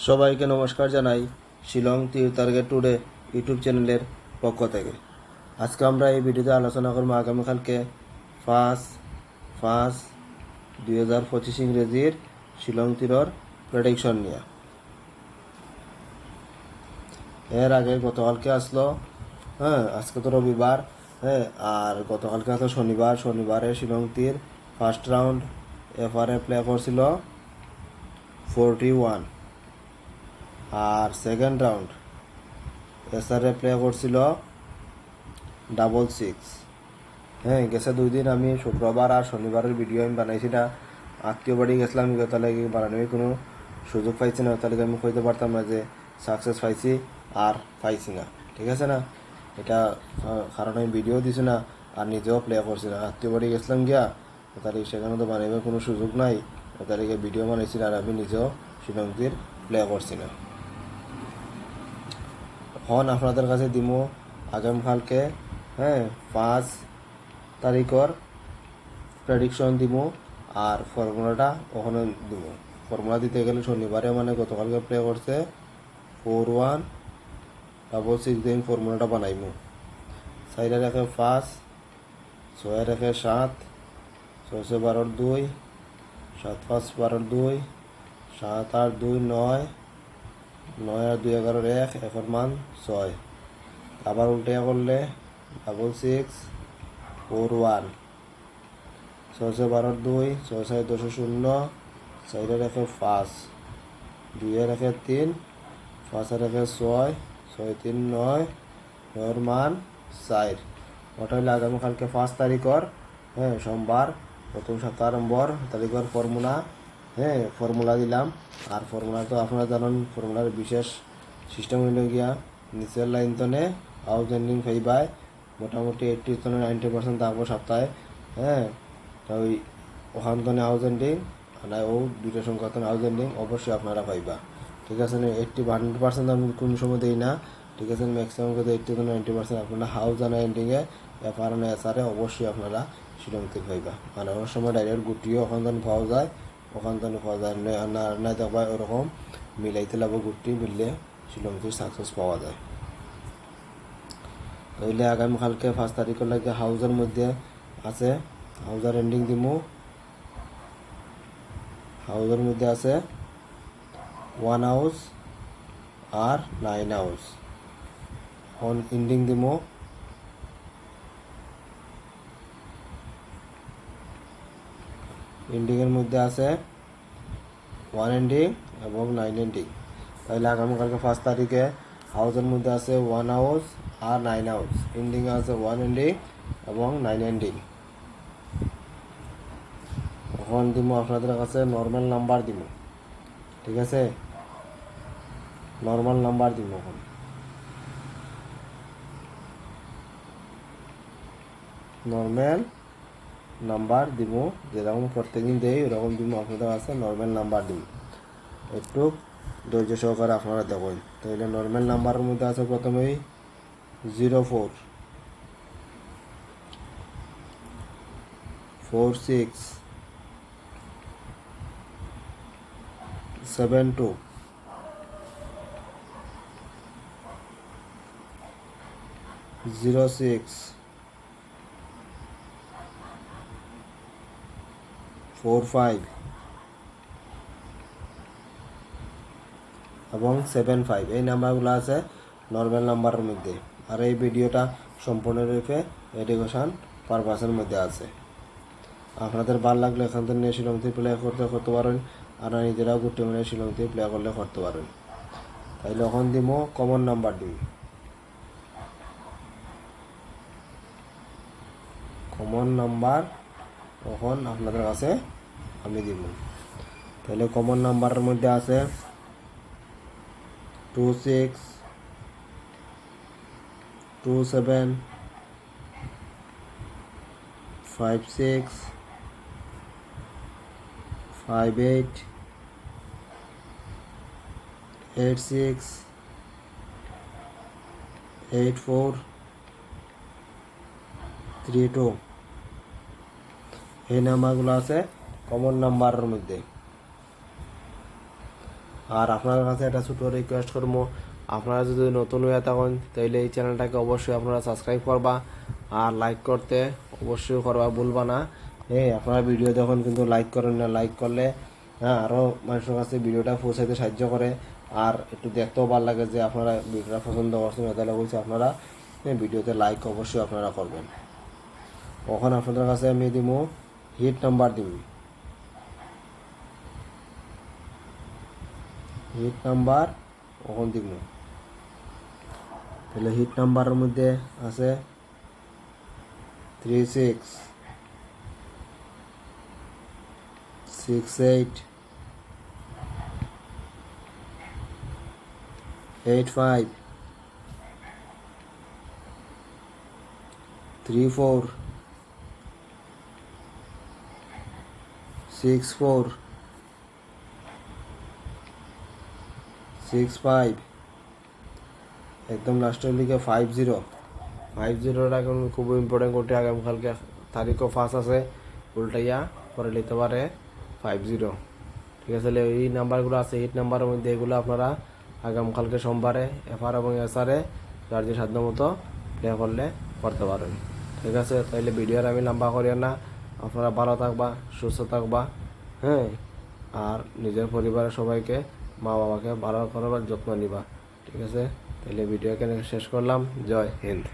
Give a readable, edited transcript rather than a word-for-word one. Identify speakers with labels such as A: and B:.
A: সবাইকে নমস্কার জানাই শিলং তীর্থার্গের ট্যুরে ইউটিউব চ্যানেলের পক্ষ থেকে। আজকে আমরা এই ভিডিওতে আলোচনা করবো আগামীকালকে 5/5/2025 ইংরেজির শিলং তীরের প্রেডিকশন নিয়ে। এর আগে গতকালকে আসলো, আজকে তো রবিবার, আর গতকালকে আসলো শনিবারে শিলং তীর ফার্স্ট রাউন্ড এফআরএ প্লে করছিল 41, আর সেকেন্ড রাউন্ড এসআরএ প্লে করছিল 66। গেছে 2 দিন আমি শুক্রবার আর শনিবারের ভিডিও আমি বানাইছি না। আত্মীয় বাড়ি গেছিলাম, তার লাগে বানানোর কোনো সুযোগ পাইছি না, তার লাগে আমি কইতে পারতাম না যে সাকসেস পাইছি আর পাইছি না। ঠিক আছে না, এটা কারণ আমি ভিডিও দিছি না আর নিজেও প্লে করছি না। আত্মীয় বাড়ি গেছিলাম গিয়া, তাহলে সেখানে তো বানাইবার কোনো সুযোগ নাই, তার লাগে ভিডিও বানাইছি আর আমি নিজেও শিলংটির প্লে করছি না। এখন আপনাদের কাছে দিমো আগামীকালকে 5 তারিখের প্রেডিকশন দিমো, আর ফর্মুলাটা ওখানে দিব। ফর্মুলা দিতে গেলে শনিবারে মানে গতকালকে প্লে করছে 4166 দিন ফর্মুলাটা বানাইমু। 4 রেখে 5, 6 রেখে 7, 6 12 2, 7 5 12 2, 7 8 2 9, 9 আর 2 11 1, একের মান 6। আবার উল্টে করলে 6641, 6 12 2, 6 6 2 0, 4 রেখে 5, 2 রেখে 3, 5 রেখে 6, 6 3 9, 9 মান 4। ওটা হইলে আগামীকালকে 5 তারিখের সোমবার প্রথম সপ্তাহ আরম্ভর তারিখের ফর্মুলা দিলাম। আর ফর্মুলা তো আপনারা জানেন, ফর্মুলার বিশেষ সিস্টেম হইল গিয়া নিচের লাইন তনে আউটস্ট্যান্ডিং পাইবায় মোটামুটি 80-90% থাকবো সপ্তাহে। ওই ওখান তনে আউটস্ট্যান্ডিং না ও দুইটা সংখ্যা তনে আউটস্ট্যান্ডিং অবশ্যই আপনারা পাইবা। ঠিক আছে না, 80-100% আমি কোনো সময় দিই না। ঠিক আছে, ম্যাক্সিমাম কিন্তু 80-90% আপনারা হাউস আনা এন্ডিংয়ে এফআর না এসআরে অবশ্যই আপনারা শিলং থেকে পাইবা। মানে অনেক সময় ডাইরেক্ট গুটিও ওখান তখন পাওয়া যায়, ওখান তখন পাওয়া যায় না দেখবা ওরকম মিলাইতে লাগবো, গুটি মিললে শিলং থেকে সাকসেস পাওয়া যায়। তাইলে আগামীকালকে 5 তারিখের লাগে হাউজের মধ্যে আছে, হাউজার এন্ডিং দিমু। হাউজের মধ্যে আছে 1 হাউস আর 9 হাউস। অন এন্ডিং দিমু এন্ডিংয়ের মধ্যে আছে 1 এন্ডিং এবং 9 এন্ডিং। তাহলে আগামীকালকে 5 তারিখে হাউসের মধ্যে আছে 1 হাউস আর 9 হাউস, এন্ডিংয়ে আছে 1 এন্ডিং এবং 9 এন্ডিং। এখন দিব আপনাদের কাছে নর্মাল নাম্বার দিব। ঠিক আছে, নর্মাল নাম্বার দিব। এখন নর্মাল নাম্বার দিব, যেরকম প্রত্যেকদিন দেই ওরকম দিব। আপনাদের কাছে নর্মাল নাম্বার দিব, একটু ধৈর্য সহকারে আপনারা দেখুন। তাহলে নর্মাল নাম্বারের মধ্যে আছে প্রথমেই 04, 46, 72, 06, 45 এবং 75। এই নাম্বারগুলো আছে নর্মাল নাম্বারের মধ্যে। আর এই ভিডিওটা সম্পূর্ণরূপে এডুকেশন পারপাসের মধ্যে আছে। আপনাদের ভালো লাগলে এখান থেকে নিয়ে শিলং থেকে প্লে করতে পারেন, আর নিজেরাও ঘুরতে মানে শিলং থেকে প্লে করলে করতে পারেন। তাইলে এখন দিব কমন নাম্বার দিই। কমন নাম্বার তখন আপনাদের কাছে আমি দিব। তাহলে কমন নাম্বারের মধ্যে আছে 26, 27, 56, 58, 86, 84, 32। এই নাম্বারগুলো আছে কমন নাম্বারের মধ্যে। আর আপনার কাছে একটা ছোটো রিকোয়েস্ট করবো, আপনারা যদি নতুন হয়ে থাকেন তাহলে এই চ্যানেলটাকে অবশ্যই আপনারা সাবস্ক্রাইব করবা আর লাইক করতে অবশ্যই করবা ভুলবা না। আপনারা ভিডিও যখন কিন্তু লাইক করেন না, লাইক করলে আরও মানুষের কাছে ভিডিওটা পৌঁছাইতে সাহায্য করে আর একটু দেখতেও ভালো লাগে যে আপনারা ভিডিওটা পছন্দ করছেন। তাহলে বলছি আপনারা ভিডিওতে লাইক অবশ্যই আপনারা করবেন। এখন আপনাদের কাছে আমি দিব হিট নাম্বার দিব, হিট নাম্বার ওখান দিব। তাহলে হিট নাম্বারের মধ্যে আছে 36, 68, 85, 34, 64, 65, একদম লাস্টের দিকে 50। 50টা এখন খুব ইম্পর্টেন্ট করতে, আগামীকালকে তারিখও ফার্স্ট আছে, উল্টাইয়া পরে নিতে পারে 50। ঠিক আছে, তাহলে এই নাম্বারগুলো আছে হিট নাম্বারের মধ্যে, এগুলো আপনারা আগামীকালকে সোমবারে এফআর এবং এসআরে যার যে সাধ্য মতো প্লে করলে করতে পারেন। ঠিক আছে, তাহলে ভিডিওর আমি লম্বা করি না, আপনারা ভালো থাকবা, সুস্থ থাকবা, আর নিজের পরিবারের সবাইকে, মা বাবাকে ভালো করার যত্ন নিবা। ঠিক আছে, তাহলে ভিডিও এখানে শেষ করলাম। জয় হিন্দ।